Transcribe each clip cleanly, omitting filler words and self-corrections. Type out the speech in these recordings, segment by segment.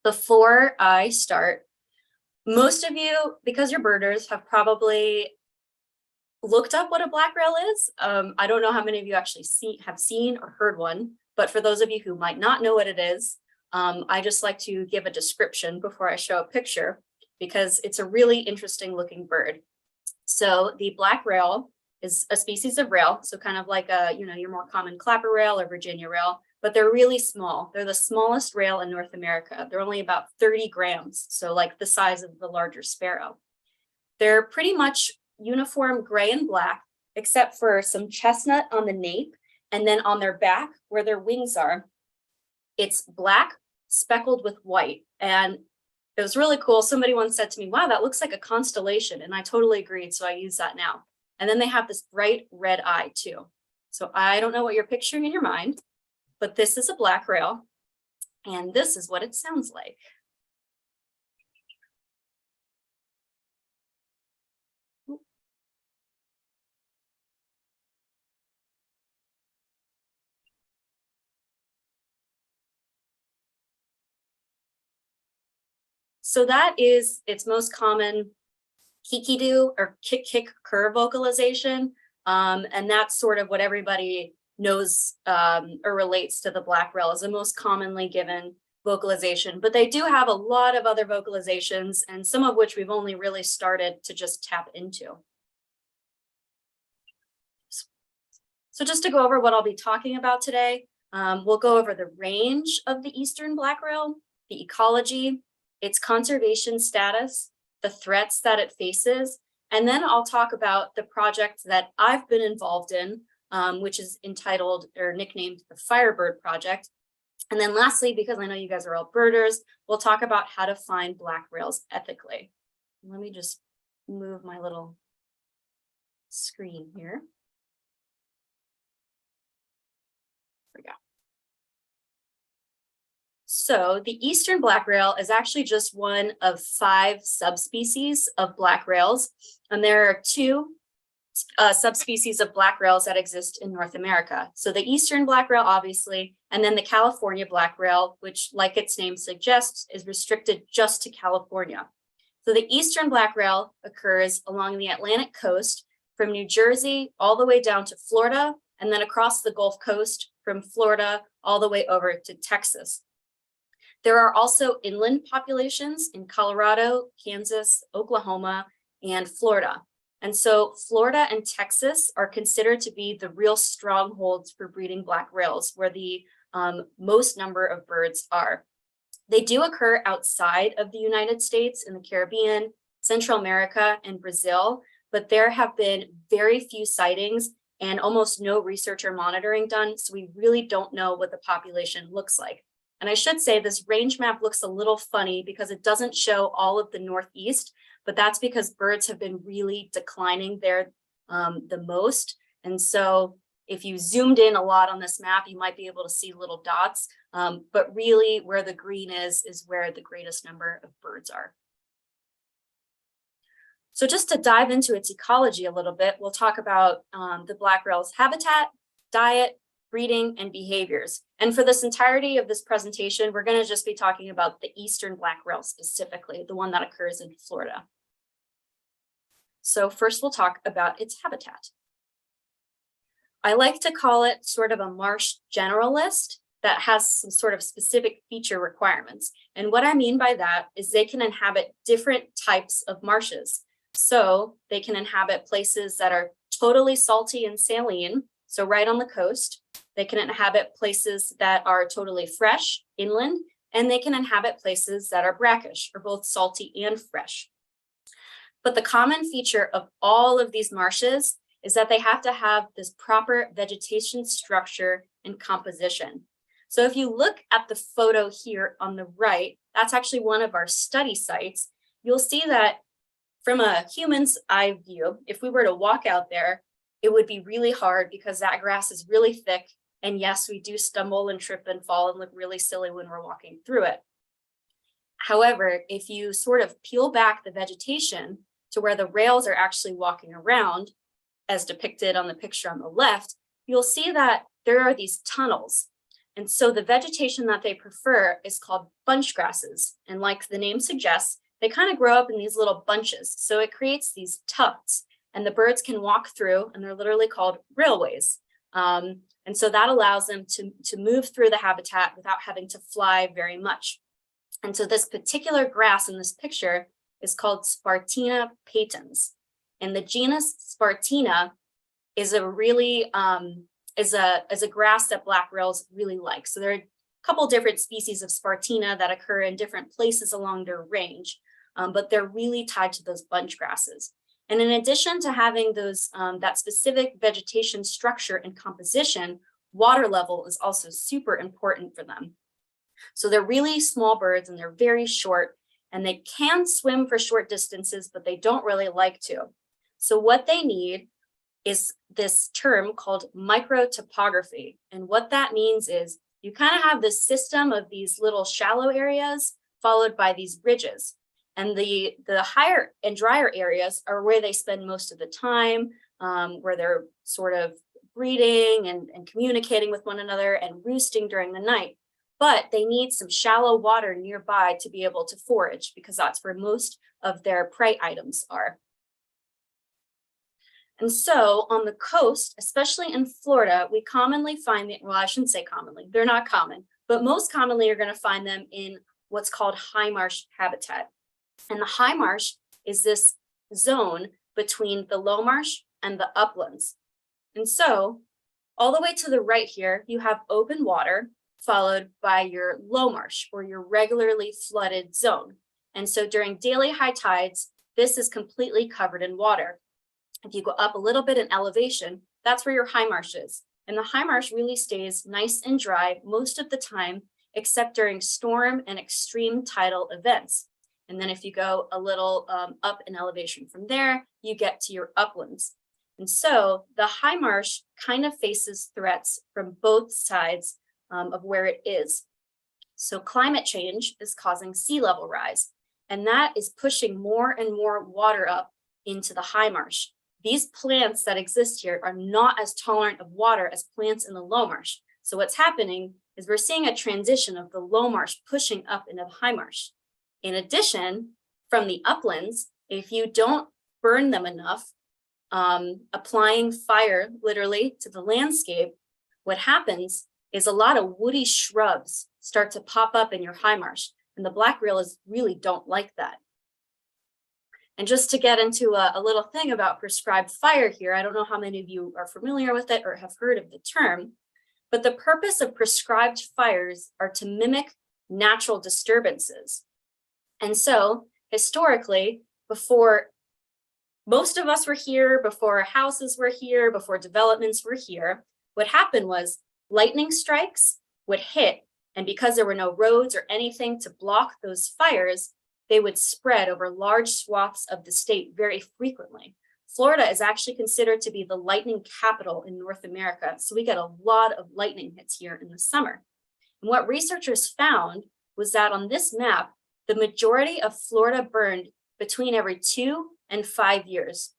Before I start, most of you, because you're birders, have probably looked up what a black rail is. I don't know how many of you actually have seen or heard one, but for those of you who might not know what it is, I just like to give a description before I show a picture because it's a really interesting looking bird. So the black rail is a species of rail, so kind of like your more common clapper rail or Virginia rail, but they're really small. They're the smallest rail in North America. They're only about 30 grams, so like the size of the larger sparrow. They're pretty much uniform gray and black, except for some chestnut on the nape, and then on their back where their wings are, it's black speckled with white. And it was really cool. Somebody once said to me, wow, that looks like a constellation. And I totally agreed. So I use that now. And then they have this bright red eye too. So I don't know what you're picturing in your mind, but this is a black rail. And this is what it sounds like. So that is its most common kikidu or kick curve vocalization. And that's sort of what everybody knows or relates to the black rail as the most commonly given vocalization. But they do have a lot of other vocalizations, and some of which we've only really started to just tap into. So just to go over what I'll be talking about today, we'll go over the range of the eastern black rail, the ecology, its conservation status, the threats that it faces, and then I'll talk about the project that I've been involved in, which is entitled or nicknamed the Firebird Project. And then lastly, because I know you guys are all birders, we'll talk about how to find black rails ethically. Let me just move my little screen here. There we go. So the eastern black rail is actually just one of 5 subspecies of black rails. And there are 2 subspecies of black rails that exist in North America. So the eastern black rail, obviously, and then the California black rail, which, like its name suggests, is restricted just to California. So the eastern black rail occurs along the Atlantic coast from New Jersey all the way down to Florida, and then across the Gulf Coast from Florida all the way over to Texas. There are also inland populations in Colorado, Kansas, Oklahoma, and Florida. And so Florida and Texas are considered to be the real strongholds for breeding black rails, where the most number of birds are. They do occur outside of the United States in the Caribbean, Central America, and Brazil, but there have been very few sightings and almost no research or monitoring done, so we really don't know what the population looks like. And I should say this range map looks a little funny because it doesn't show all of the Northeast, but that's because birds have been really declining there the most. And so if you zoomed in a lot on this map, you might be able to see little dots, but really where the green is where the greatest number of birds are. So just to dive into its ecology a little bit, we'll talk about the black rail's habitat, diet, breeding, and behaviors. And for this entirety of this presentation, we're going to just be talking about the eastern black rail specifically, the one that occurs in Florida. So first we'll talk about its habitat. I like to call it sort of a marsh generalist that has some sort of specific feature requirements. And what I mean by that is they can inhabit different types of marshes. So they can inhabit places that are totally salty and saline, so right on the coast. They can inhabit places that are totally fresh, inland, and they can inhabit places that are brackish, or both salty and fresh. But the common feature of all of these marshes is that they have to have this proper vegetation structure and composition. So if you look at the photo here on the right, that's actually one of our study sites. You'll see that from a human's eye view, if we were to walk out there, it would be really hard because that grass is really thick. And yes, we do stumble and trip and fall and look really silly when we're walking through it. However, if you sort of peel back the vegetation to where the rails are actually walking around, as depicted on the picture on the left, you'll see that there are these tunnels. And so the vegetation that they prefer is called bunch grasses. And like the name suggests, they kind of grow up in these little bunches. So it creates these tufts, and the birds can walk through, and they're literally called railways. And so that allows them to move through the habitat without having to fly very much. And so this particular grass in this picture is called Spartina patens. And the genus Spartina is a really is a grass that black rails really like. So there are a couple different species of Spartina that occur in different places along their range, but they're really tied to those bunch grasses. And in addition to having those that specific vegetation structure and composition, water level is also super important for them. So they're really small birds and they're very short, and they can swim for short distances, but they don't really like to. So what they need is this term called microtopography. And what that means is you kind of have this system of these little shallow areas followed by these ridges. And the higher and drier areas are where they spend most of the time, where they're sort of breeding and communicating with one another and roosting during the night. But they need some shallow water nearby to be able to forage, because that's where most of their prey items are. And so on the coast, especially in Florida, we commonly find, well, I shouldn't say commonly, they're not common, but most commonly you're going to find them in what's called high marsh habitat. And the high marsh is this zone between the low marsh and the uplands. And so all the way to the right here, you have open water followed by your low marsh, or your regularly flooded zone. And so during daily high tides, this is completely covered in water. If you go up a little bit in elevation, that's where your high marsh is. And the high marsh really stays nice and dry most of the time, except during storm and extreme tidal events. And then if you go a little up in elevation from there, you get to your uplands. And so the high marsh kind of faces threats from both sides of where it is. So climate change is causing sea level rise, and that is pushing more and more water up into the high marsh. These plants that exist here are not as tolerant of water as plants in the low marsh. So what's happening is we're seeing a transition of the low marsh pushing up into the high marsh. In addition, from the uplands, if you don't burn them enough, applying fire literally to the landscape, what happens is a lot of woody shrubs start to pop up in your high marsh, and the black rails really don't like that. And just to get into a little thing about prescribed fire here, I don't know how many of you are familiar with it or have heard of the term, but the purpose of prescribed fires are to mimic natural disturbances. And so historically, before most of us were here, before houses were here, before developments were here, what happened was lightning strikes would hit, and because there were no roads or anything to block those fires, they would spread over large swaths of the state very frequently. Florida is actually considered to be the lightning capital in North America, so we get a lot of lightning hits here in the summer. And what researchers found was that on this map, the majority of Florida burned between every 2 and 5 years.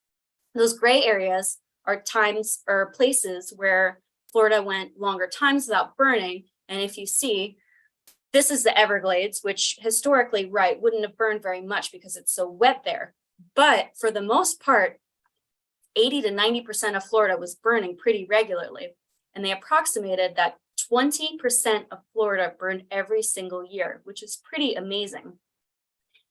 Those gray areas are times or places where Florida went longer times without burning. And if you see, this is the Everglades, which historically, right, wouldn't have burned very much because it's so wet there. But for the most part, 80 to 90% of Florida was burning pretty regularly. And they approximated that 20% of Florida burned every single year, which is pretty amazing.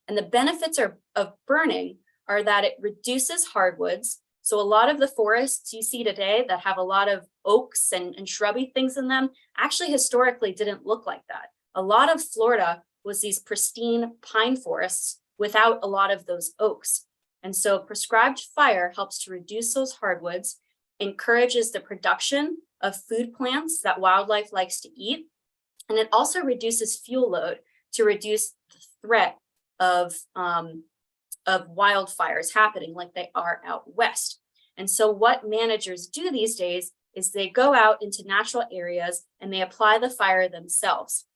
And the benefits of burning are that it reduces hardwoods. So a lot of the forests you see today that have a lot of oaks and shrubby things in them actually historically didn't look like that. A lot of Florida was these pristine pine forests without a lot of those oaks. And so prescribed fire helps to reduce those hardwoods, encourages the production of food plants that wildlife likes to eat, and it also reduces fuel load to reduce the threat of wildfires happening like they are out west. And so what managers do these days is they go out into natural areas and they apply the fire themselves.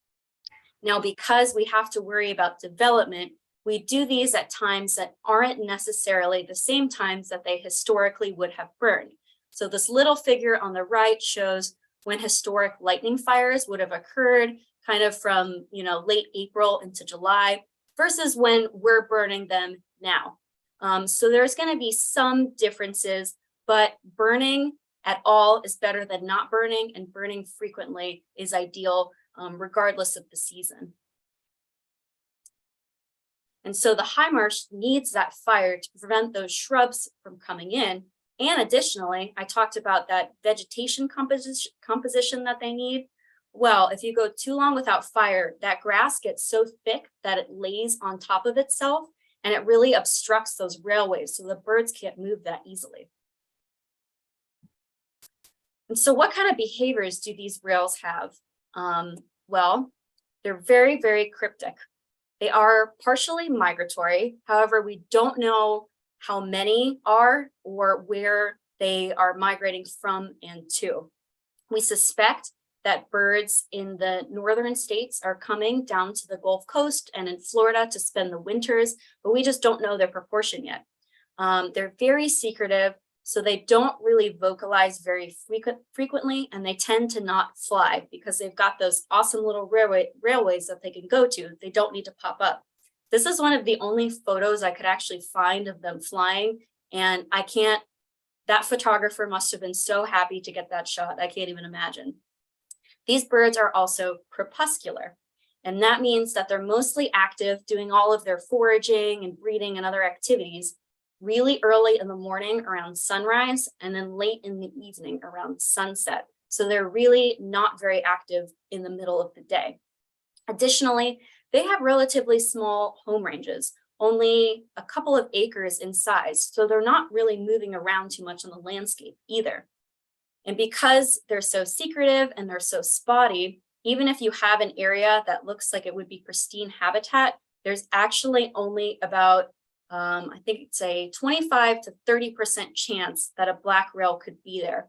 Now, because we have to worry about development, we do these at times that aren't necessarily the same times that they historically would have burned. So this little figure on the right shows when historic lightning fires would have occurred kind of from, late April into July versus when we're burning them now. So there's going to be some differences, but burning at all is better than not burning, and burning frequently is ideal regardless of the season. And so the high marsh needs that fire to prevent those shrubs from coming in. And additionally, I talked about that vegetation composition that they need. Well, if you go too long without fire, that grass gets so thick that it lays on top of itself, and it really obstructs those railways, so the birds can't move that easily. And so what kind of behaviors do these rails have? Well, they're very, very cryptic. They are partially migratory. However, we don't know how many are or where they are migrating from and to. We suspect that birds in the northern states are coming down to the Gulf Coast and in Florida to spend the winters, but we just don't know their proportion yet. They're very secretive, so they don't really vocalize very frequently, and they tend to not fly because they've got those awesome little railways that they can go to. They don't need to pop up. This is one of the only photos I could actually find of them flying, and that photographer must have been so happy to get that shot. I can't even imagine. These birds are also crepuscular, and that means that they're mostly active doing all of their foraging and breeding and other activities really early in the morning around sunrise and then late in the evening around sunset. So they're really not very active in the middle of the day. Additionally, they have relatively small home ranges, only a couple of acres in size, so they're not really moving around too much on the landscape either. And because they're so secretive and they're so spotty, even if you have an area that looks like it would be pristine habitat, there's actually only about, I think it's a 25 to 30% chance that a black rail could be there.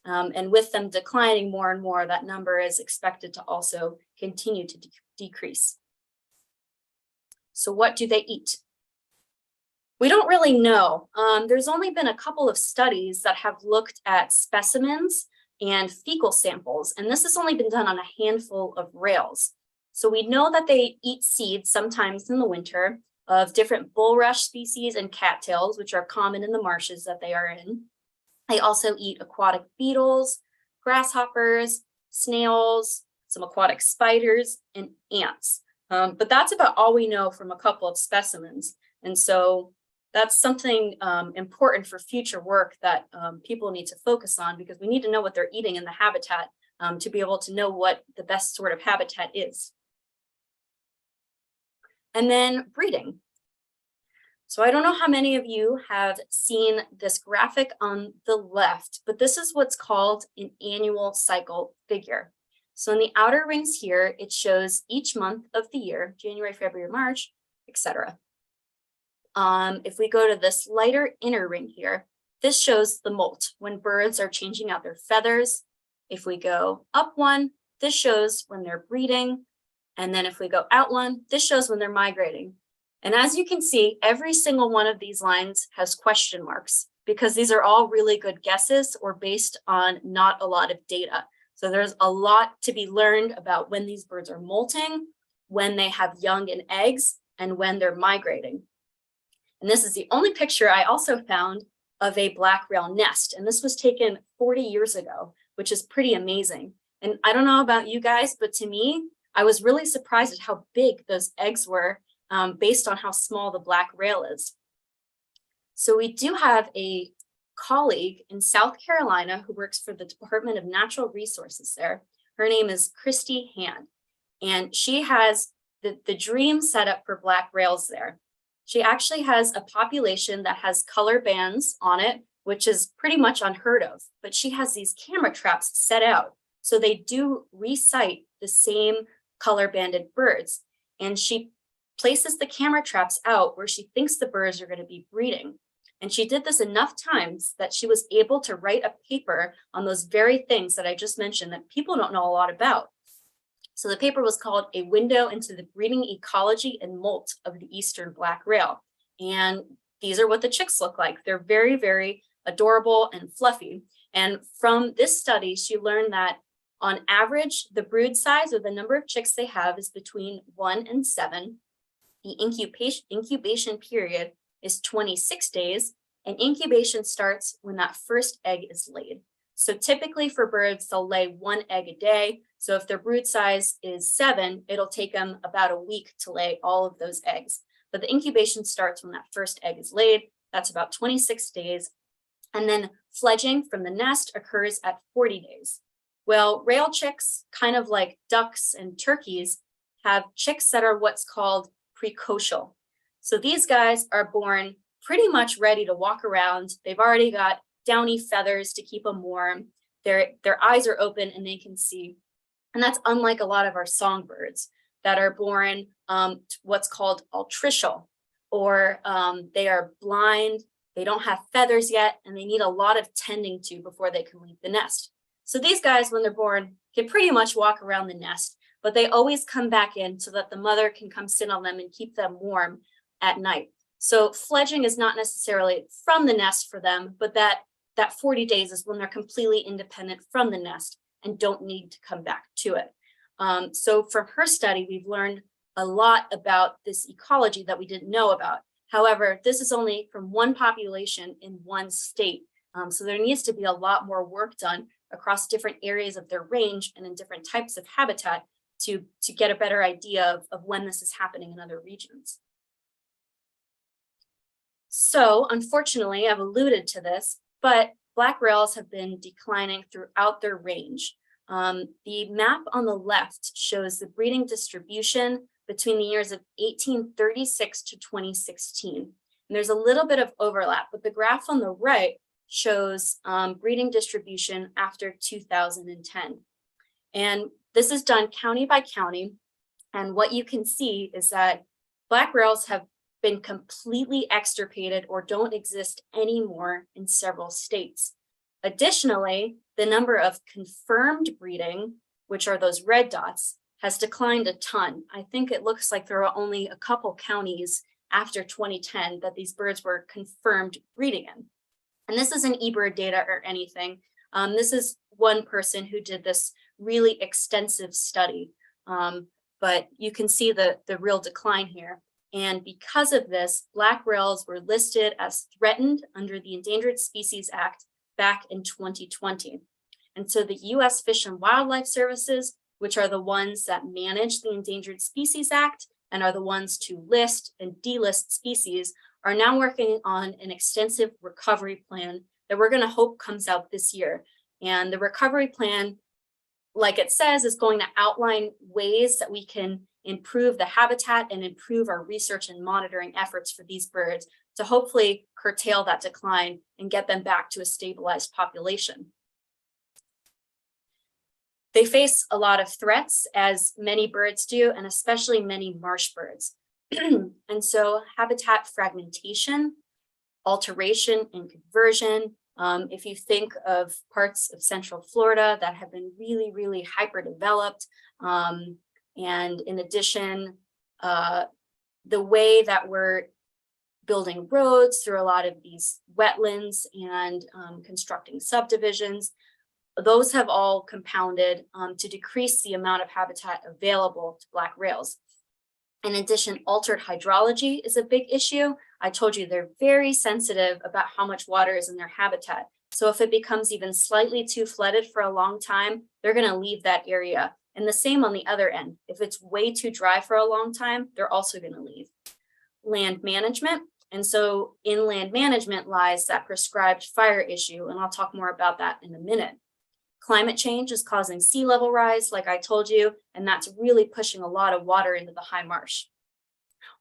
And with them declining more and more, that number is expected to also continue to decrease. So what do they eat? We don't really know. There's only been a couple of studies that have looked at specimens and fecal samples, and this has only been done on a handful of rails. So we know that they eat seeds sometimes in the winter of different bulrush species and cattails, which are common in the marshes that they are in. They also eat aquatic beetles, grasshoppers, snails, some aquatic spiders, and ants. But that's about all we know from a couple of specimens. And so that's something important for future work that people need to focus on, because we need to know what they're eating in the habitat to be able to know what the best sort of habitat is. And then breeding. So I don't know how many of you have seen this graphic on the left, but this is what's called an annual cycle figure. So in the outer rings here, it shows each month of the year, January, February, March, etc. If we go to this lighter inner ring here, this shows the molt, when birds are changing out their feathers. If we go up one, this shows when they're breeding. And then if we go out one, this shows when they're migrating. And as you can see, every single one of these lines has question marks, because these are all really good guesses or based on not a lot of data. So there's a lot to be learned about when these birds are molting, when they have young and eggs, and when they're migrating. And this is the only picture I also found of a black rail nest. And this was taken 40 years ago, which is pretty amazing. And I don't know about you guys, but to me, I was really surprised at how big those eggs were based on how small the black rail is. So we do have a colleague in South Carolina who works for the Department of Natural Resources there. Her name is Christy Hand, and she has the dream setup for black rails there. She actually has a population that has color bands on it, which is pretty much unheard of, but she has these camera traps set out. So they do recite the same color banded birds. And she places the camera traps out where she thinks the birds are going to be breeding. And she did this enough times that she was able to write a paper on those very things that I just mentioned that people don't know a lot about. So the paper was called A Window into the Breeding Ecology and Molt of the Eastern Black Rail. And these are what the chicks look like. They're very, very adorable and fluffy. And from this study, she learned that On average, the brood size or the number of chicks they have is between 1 and 7. The incubation period is 26 days, and incubation starts when that first egg is laid. So typically for birds, they'll lay 1 egg a day. So if their brood size is 7, it'll take them about a week to lay all of those eggs. But the incubation starts when that first egg is laid. That's about 26 days. And then fledging from the nest occurs at 40 days. Well, rail chicks, kind of like ducks and turkeys, have chicks that are what's called precocial. So these guys are born pretty much ready to walk around. They've already got downy feathers to keep them warm. Their eyes are open and they can see. And that's unlike a lot of our songbirds that are born what's called altricial, or they are blind, they don't have feathers yet, and they need a lot of tending to before they can leave the nest. So these guys, when they're born, can pretty much walk around the nest, but they always come back in so that the mother can come sit on them and keep them warm at night. So fledging is not necessarily from the nest for them, but that 40 days is when they're completely independent from the nest and don't need to come back to it. So from her study, we've learned a lot about this ecology that we didn't know about. However, this is only from one population in one state. So there needs to be a lot more work done across different areas of their range and in different types of habitat to get a better idea of when this is happening in other regions. So unfortunately, I've alluded to this, but black rails have been declining throughout their range. The map on the left shows the breeding distribution between the years of 1836 to 2016. And there's a little bit of overlap, but the graph on the right shows breeding distribution after 2010. And this is done county by county. And what you can see is that black rails have been completely extirpated or don't exist anymore in several states. Additionally, the number of confirmed breeding, which are those red dots, has declined a ton. I think it looks like there are only a couple counties after 2010 that these birds were confirmed breeding in. And this isn't eBird data or anything. This is one person who did this really extensive study, but you can see the real decline here. And because of this, black rails were listed as threatened under the Endangered Species Act back in 2020. And so the US Fish and Wildlife Services, which are the ones that manage the Endangered Species Act and are the ones to list and delist species, are now working on an extensive recovery plan that we're going to hope comes out this year. And the recovery plan, like it says, is going to outline ways that we can improve the habitat and improve our research and monitoring efforts for these birds to hopefully curtail that decline and get them back to a stabilized population. They face a lot of threats, as many birds do, and especially many marsh birds. And so habitat fragmentation, alteration and conversion. If you think of parts of Central Florida that have been really, really hyper-developed, and in addition, the way that we're building roads through a lot of these wetlands and constructing subdivisions, those have all compounded to decrease the amount of habitat available to black rails. In addition, altered hydrology is a big issue. I told you they're very sensitive about how much water is in their habitat. So if it becomes even slightly too flooded for a long time, they're going to leave that area. And the same on the other end. If it's way too dry for a long time, they're also going to leave. Land management. And so in land management lies that prescribed fire issue. And I'll talk more about that in a minute. Climate change is causing sea level rise, like I told you, and that's really pushing a lot of water into the high marsh.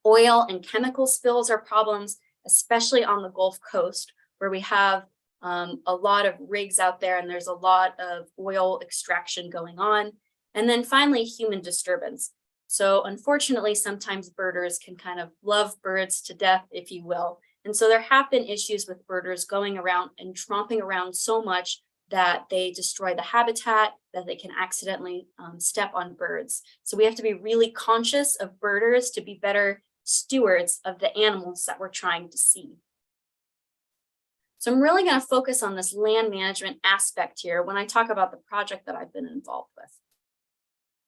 Oil and chemical spills are problems, especially on the Gulf Coast, where we have a lot of rigs out there and there's a lot of oil extraction going on. And then finally, human disturbance. So unfortunately, sometimes birders can kind of love birds to death, if you will. And so there have been issues with birders going around and tromping around so much that they destroy the habitat, that they can accidentally step on birds. So we have to be really conscious of birders to be better stewards of the animals that we're trying to see. So I'm really going to focus on this land management aspect here when I talk about the project that I've been involved with.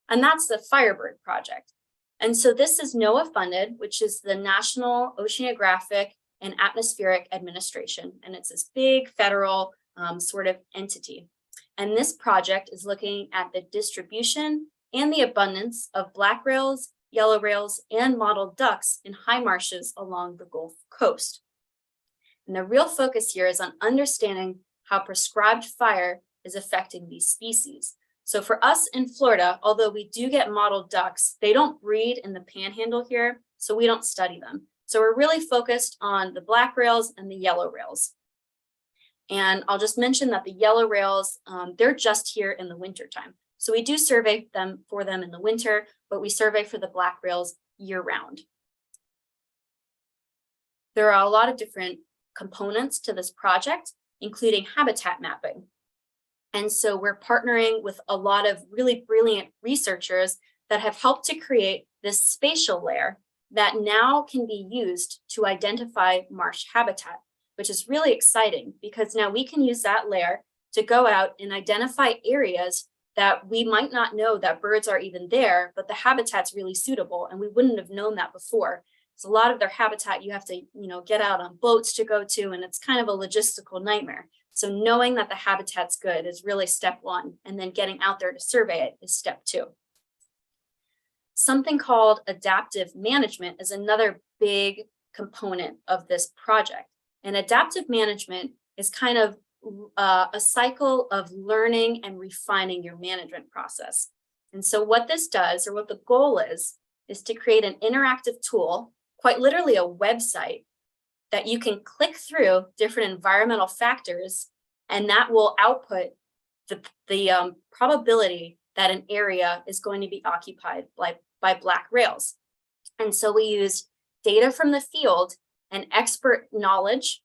And that's the Firebird project. And so this is NOAA funded, which is the National Oceanographic and Atmospheric Administration. And it's this big federal sort of entity. And this project is looking at the distribution and the abundance of black rails, yellow rails, and mottled ducks in high marshes along the Gulf Coast. And the real focus here is on understanding how prescribed fire is affecting these species. So for us in Florida, although we do get mottled ducks, they don't breed in the panhandle here, so we don't study them. So we're really focused on the black rails and the yellow rails. And I'll just mention that the yellow rails, they're just here in the wintertime. So we do survey them in the winter, but we survey for the black rails year round. There are a lot of different components to this project, including habitat mapping. And so we're partnering with a lot of really brilliant researchers that have helped to create this spatial layer that now can be used to identify marsh habitat, which is really exciting because now we can use that layer to go out and identify areas that we might not know that birds are even there, but the habitat's really suitable and we wouldn't have known that before. So a lot of their habitat you have to, get out on boats to go to, and it's kind of a logistical nightmare. So knowing that the habitat's good is really step one, and then getting out there to survey it is step two. Something called adaptive management is another big component of this project. And adaptive management is kind of a cycle of learning and refining your management process. And so what this does, or what the goal is to create an interactive tool, quite literally a website, that you can click through different environmental factors, and that will output the probability that an area is going to be occupied by black rails. And so we use data from the field and expert knowledge,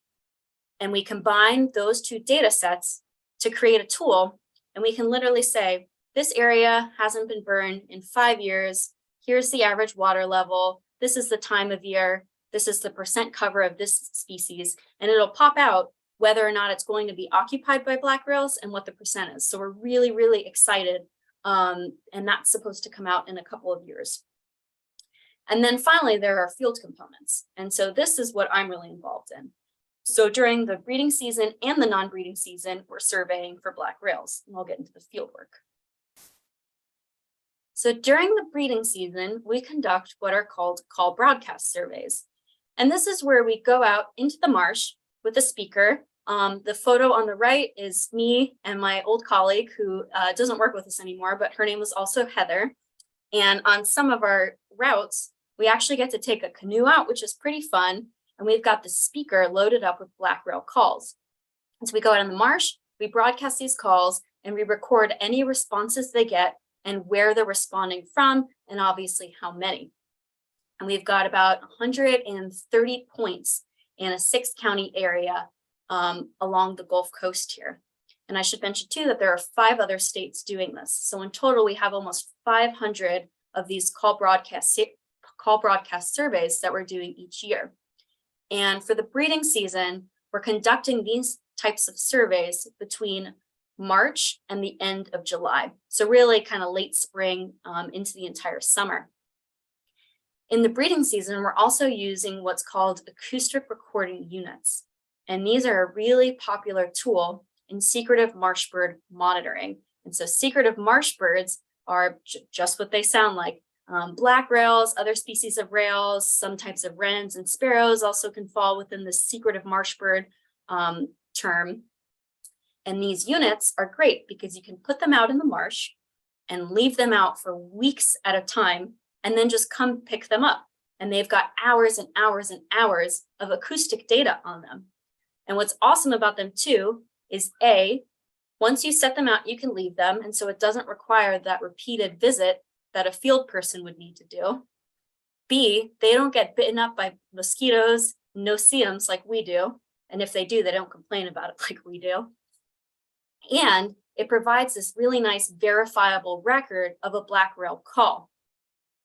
and we combine those two data sets to create a tool, and we can literally say, this area hasn't been burned in 5 years, here's the average water level, this is the time of year, this is the percent cover of this species, and it'll pop out whether or not it's going to be occupied by black rails and what the percent is. So we're really, really excited, and that's supposed to come out in a couple of years. And then finally, there are field components. And so this is what I'm really involved in. So during the breeding season and the non-breeding season, we're surveying for black rails, and I'll get into the field work. So during the breeding season, we conduct what are called call broadcast surveys. And this is where we go out into the marsh with a speaker. The photo on the right is me and my old colleague who doesn't work with us anymore, but her name was also Heather. And on some of our routes, we actually get to take a canoe out, which is pretty fun. And we've got the speaker loaded up with black rail calls. And so we go out in the marsh, we broadcast these calls, and we record any responses they get and where they're responding from, and obviously how many. And we've got about 130 points in a 6-county area along the Gulf Coast here. And I should mention too that there are 5 other states doing this. So in total, we have almost 500 of these call broadcast surveys that we're doing each year. And for the breeding season, we're conducting these types of surveys between March and the end of July. So really kind of late spring into the entire summer. In the breeding season, we're also using what's called acoustic recording units. And these are a really popular tool in secretive marsh bird monitoring. And so secretive marsh birds are just what they sound like. Black rails, other species of rails, some types of wrens and sparrows also can fall within the secretive marsh bird term. And these units are great because you can put them out in the marsh and leave them out for weeks at a time and then just come pick them up. And they've got hours and hours and hours of acoustic data on them. And what's awesome about them too is once you set them out, you can leave them. And so it doesn't require that repeated visit that a field person would need to do. B, they don't get bitten up by mosquitoes, no-see-ums like we do. And if they do, they don't complain about it like we do. And it provides this really nice verifiable record of a black rail call.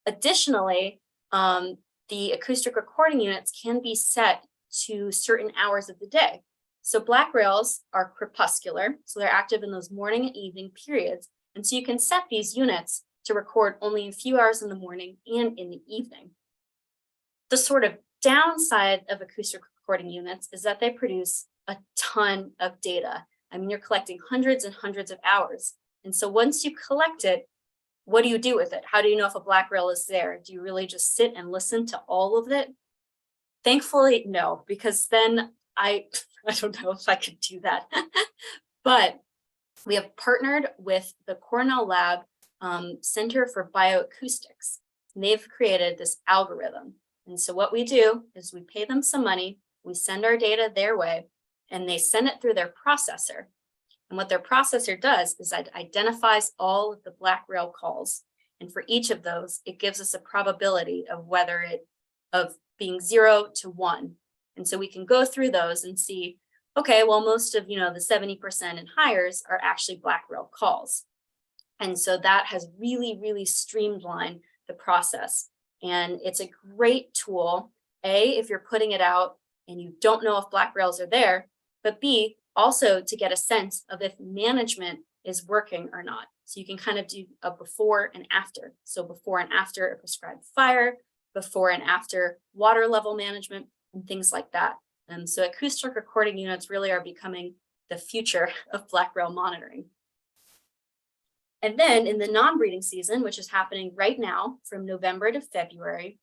Additionally, the acoustic recording units can be set to certain hours of the day. So black rails are crepuscular, so they're active in those morning and evening periods. And so you can set these units to record only a few hours in the morning and in the evening. The sort of downside of acoustic recording units is that they produce a ton of data. I mean, you're collecting hundreds and hundreds of hours. And so once you collect it, what do you do with it? How do you know if a black rail is there? Do you really just sit and listen to all of it? Thankfully, no, because then I don't know if I could do that. But we have partnered with the Cornell Lab Center for Bioacoustics. And they've created this algorithm. And so what we do is we pay them some money, we send our data their way, and they send it through their processor. And what their processor does is it identifies all of the black rail calls. And for each of those, it gives us a probability of being 0 to 1. And so we can go through those and see, okay, well, most of, the 70% and hires are actually black rail calls. And so that has really, really streamlined the process. And it's a great tool, A, if you're putting it out and you don't know if black rails are there, but B, also to get a sense of if management is working or not. So you can kind of do a before and after. So before and after a prescribed fire, before and after water level management, and things like that. And so acoustic recording units really are becoming the future of black rail monitoring. And then in the non-breeding season, which is happening right now from November to February,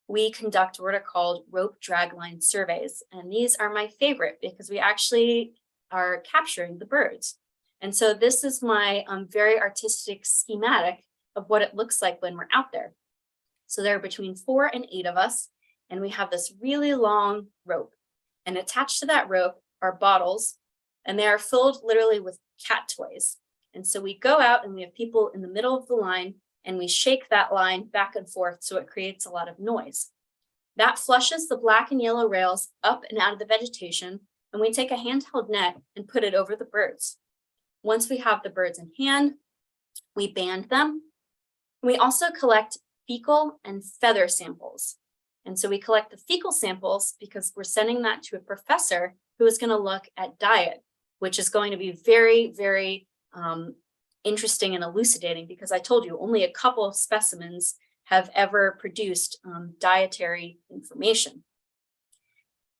we conduct what are called rope dragline surveys. And these are my favorite because we actually are capturing the birds. And so this is my very artistic schematic of what it looks like when we're out there. So there are between 4 and 8 of us, and we have this really long rope. And attached to that rope are bottles, and they are filled literally with cat toys. And so we go out and we have people in the middle of the line, and we shake that line back and forth so it creates a lot of noise. That flushes the black and yellow rails up and out of the vegetation, and we take a handheld net and put it over the birds. Once we have the birds in hand, we band them. We also collect fecal and feather samples. And so we collect the fecal samples because we're sending that to a professor who is going to look at diet, which is going to be very, very interesting and elucidating, because I told you only a couple of specimens have ever produced dietary information.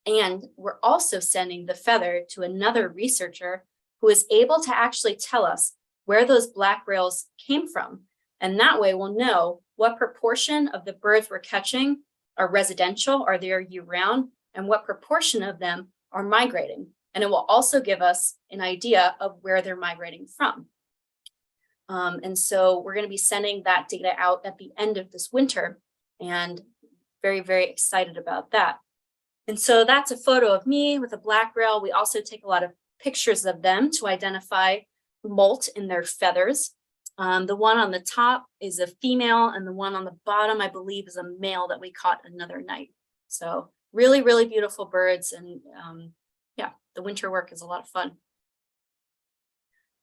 And we're also sending the feather to another researcher who is able to actually tell us where those black rails came from. And that way we'll know what proportion of the birds we're catching are residential, are there year round, and what proportion of them are migrating. And it will also give us an idea of where they're migrating from. And so we're going to be sending that data out at the end of this winter, and very, very excited about that. And so that's a photo of me with a black rail. We also take a lot of pictures of them to identify molt in their feathers. The one on the top is a female, and the one on the bottom, I believe, is a male that we caught another night. So really, really beautiful birds. And yeah, the winter work is a lot of fun.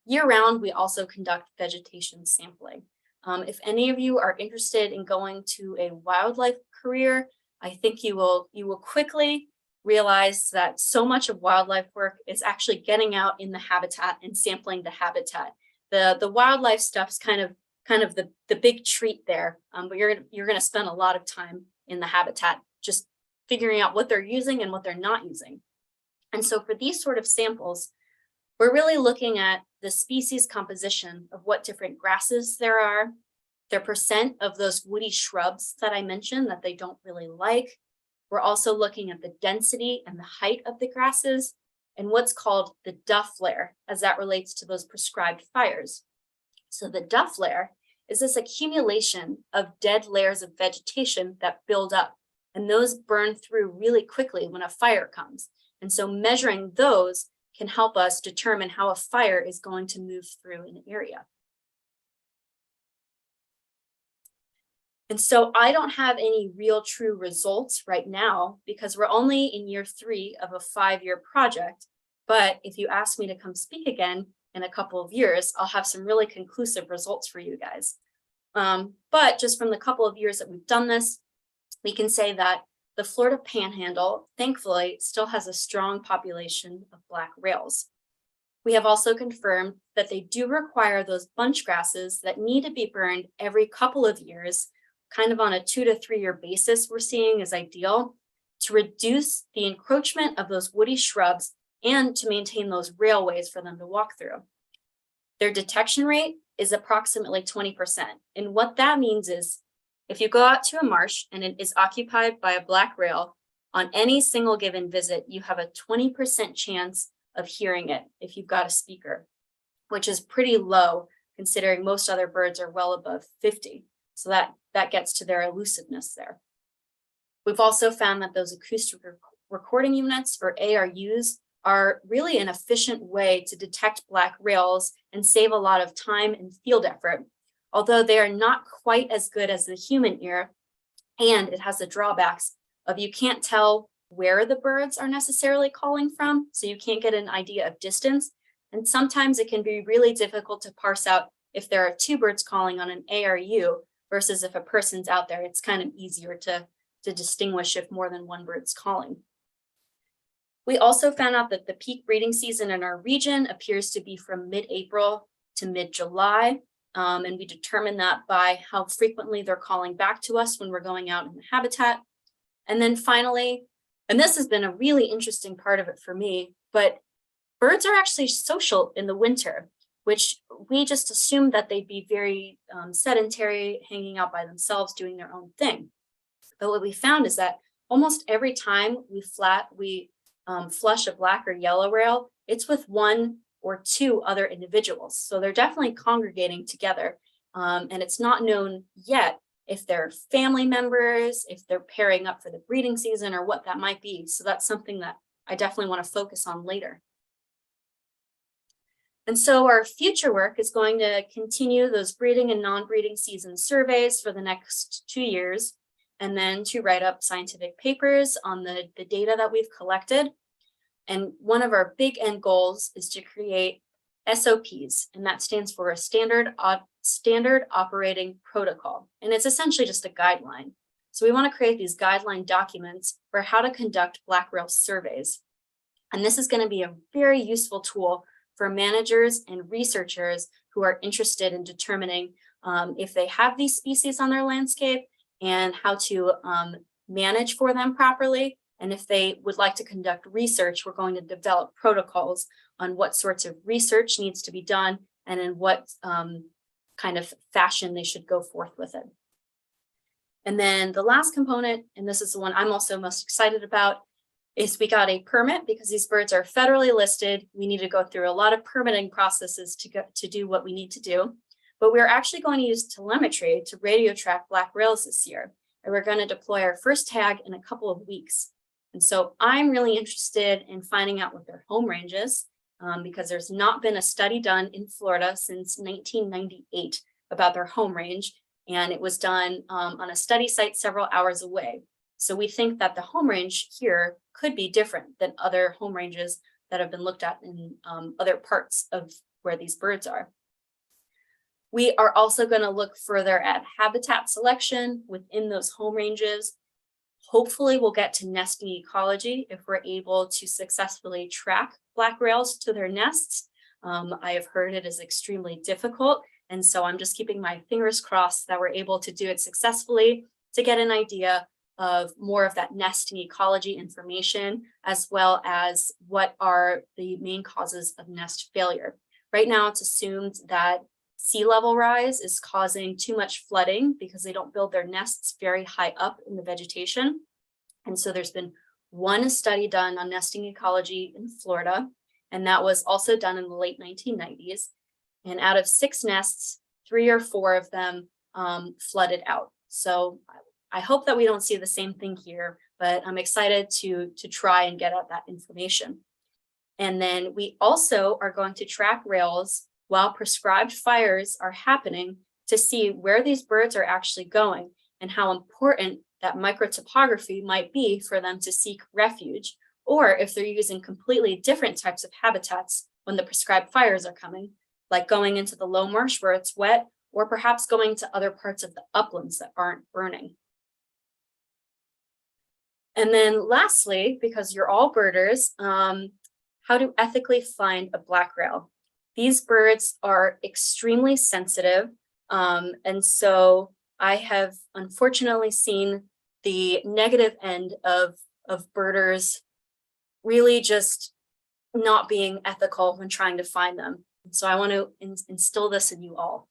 Year round, we also conduct vegetation sampling. If any of you are interested in going to a wildlife career, I think you will quickly realize that so much of wildlife work is actually getting out in the habitat and sampling the habitat. The wildlife stuff's kind of the big treat there, but you're going to spend a lot of time in the habitat just figuring out what they're using and what they're not using. And so for these sort of samples, we're really looking at the species composition of what different grasses there are, their percent of those woody shrubs that I mentioned that they don't really like. We're also looking at the density and the height of the grasses, and what's called the duff layer as that relates to those prescribed fires. So the duff layer is this accumulation of dead layers of vegetation that build up, and those burn through really quickly when a fire comes. And so measuring those can help us determine how a fire is going to move through an area. And so I don't have any real true results right now because we're only in year 3 of a 5-year project. But if you ask me to come speak again in a couple of years, I'll have some really conclusive results for you guys. But just from the couple of years that we've done this, we can say that the Florida Panhandle, thankfully, still has a strong population of black rails. We have also confirmed that they do require those bunch grasses that need to be burned every couple of years, kind of on a 2 to 3 year basis we're seeing is ideal, to reduce the encroachment of those woody shrubs and to maintain those railways for them to walk through. Their detection rate is approximately 20%. And what that means is if you go out to a marsh and it is occupied by a black rail, on any single given visit, you have a 20% chance of hearing it if you've got a speaker, which is pretty low considering most other birds are well above 50. So that gets to their elusiveness there. We've also found that those acoustic recording units, or ARUs, are really an efficient way to detect black rails and save a lot of time and field effort, although they are not quite as good as the human ear, and it has the drawbacks of you can't tell where the birds are necessarily calling from, so you can't get an idea of distance, and sometimes it can be really difficult to parse out if there are two birds calling on an ARU versus if a person's out there. It's kind of easier to distinguish if more than one bird's calling. We also found out that the peak breeding season in our region appears to be from mid-April to mid-July, and we determine that by how frequently they're calling back to us when we're going out in the habitat. And then finally, and this has been a really interesting part of it for me, but birds are actually social in the winter, which we just assumed that they'd be very sedentary, hanging out by themselves, doing their own thing. But what we found is that almost every time we flush a black or yellow rail, it's with one or two other individuals. So they're definitely congregating together. And it's not known yet if they're family members, if they're pairing up for the breeding season, or what that might be. So that's something that I definitely want to focus on later. And so our future work is going to continue those breeding and non-breeding season surveys for the next 2 years, and then to write up scientific papers on the data that we've collected. And one of our big end goals is to create SOPs, and that stands for a standard operating protocol. And it's essentially just a guideline. So we want to create these guideline documents for how to conduct black rail surveys. And this is going to be a very useful tool for managers and researchers who are interested in determining if they have these species on their landscape and how to manage for them properly. And if they would like to conduct research, we're going to develop protocols on what sorts of research needs to be done and in what kind of fashion they should go forth with it. And then the last component, and this is the one I'm also most excited about, is we got a permit because these birds are federally listed. We need to go through a lot of permitting processes to do what we need to do. But we're actually going to use telemetry to radio track black rails this year. And we're going to deploy our first tag in a couple of weeks. And so I'm really interested in finding out what their home range is, because there's not been a study done in Florida since 1998 about their home range. And it was done on a study site several hours away. So we think that the home range here could be different than other home ranges that have been looked at in other parts of where these birds are. We are also going to look further at habitat selection within those home ranges. Hopefully we'll get to nesting ecology if we're able to successfully track black rails to their nests. I have heard it is extremely difficult. And so I'm just keeping my fingers crossed that we're able to do it successfully to get an idea of more of that nesting ecology information, as well as what are the main causes of nest failure. Right now, it's assumed that sea level rise is causing too much flooding because they don't build their nests very high up in the vegetation. And so there's been one study done on nesting ecology in Florida, and that was also done in the late 1990s. And out of 6 nests, 3 or 4 of them flooded out. So I hope that we don't see the same thing here, but I'm excited to try and get at that information. And then we also are going to track rails while prescribed fires are happening to see where these birds are actually going and how important that microtopography might be for them to seek refuge, or if they're using completely different types of habitats when the prescribed fires are coming, like going into the low marsh where it's wet, or perhaps going to other parts of the uplands that aren't burning. And then lastly, because you're all birders, how to ethically find a black rail. These birds are extremely sensitive. And so I have unfortunately seen the negative end of birders really just not being ethical when trying to find them. So I want to instill this in you all.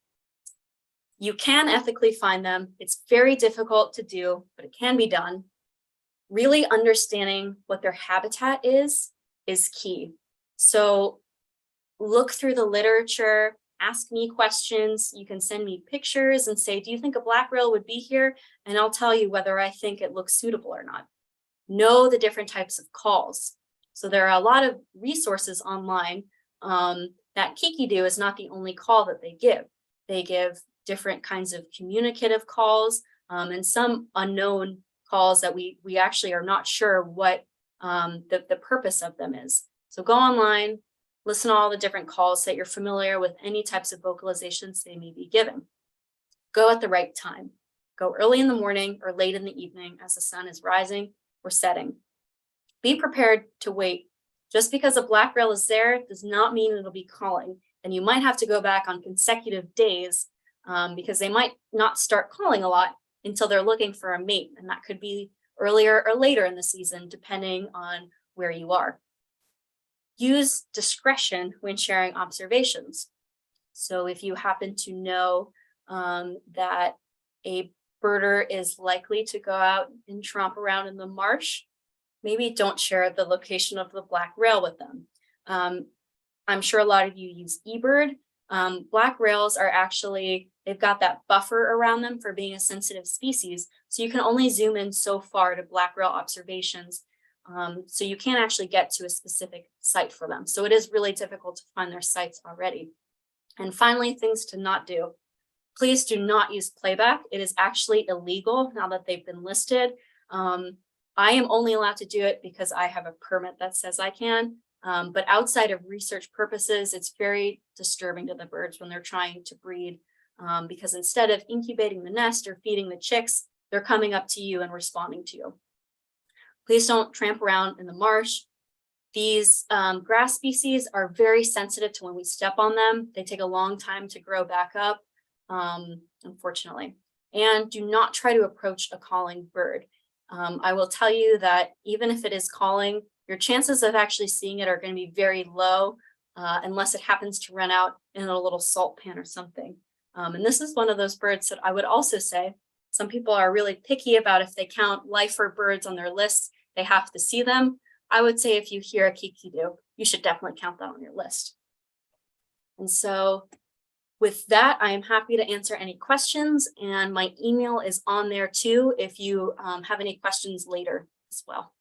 You can ethically find them. It's very difficult to do, but it can be done. Really understanding what their habitat is key. So look through the literature, ask me questions. You can send me pictures and say, do you think a black rail would be here? And I'll tell you whether I think it looks suitable or not. Know the different types of calls. So there are a lot of resources online. That Kikidu is not the only call that they give. They give different kinds of communicative calls and some unknown calls that we actually are not sure what the purpose of them is. So go online, listen to all the different calls so that you're familiar with any types of vocalizations they may be given. Go at the right time. Go early in the morning or late in the evening as the sun is rising or setting. Be prepared to wait. Just because a black rail is there does not mean it'll be calling. And you might have to go back on consecutive days because they might not start calling a lot until they're looking for a mate. And that could be earlier or later in the season, depending on where you are. Use discretion when sharing observations. So if you happen to know that a birder is likely to go out and tromp around in the marsh, maybe don't share the location of the black rail with them. I'm sure a lot of you use eBird. Black rails are actually, they've got that buffer around them for being a sensitive species. So you can only zoom in so far to black rail observations. So you can't actually get to a specific site for them. So it is really difficult to find their sites already. And finally, things to not do. Please do not use playback. It is actually illegal now that they've been listed. I am only allowed to do it because I have a permit that says I can. But outside of research purposes, it's very disturbing to the birds when they're trying to breed because instead of incubating the nest or feeding the chicks, they're coming up to you and responding to you. Please don't tramp around in the marsh. These grass species are very sensitive to when we step on them. They take a long time to grow back up, unfortunately. And do not try to approach a calling bird. I will tell you that even if it is calling, your chances of actually seeing it are going to be very low unless it happens to run out in a little salt pan or something. And this is one of those birds that I would also say, some people are really picky about if they count lifer birds on their lists, they have to see them. I would say if you hear a kikidu, you should definitely count that on your list. And so with that, I am happy to answer any questions, and my email is on there too if you have any questions later as well.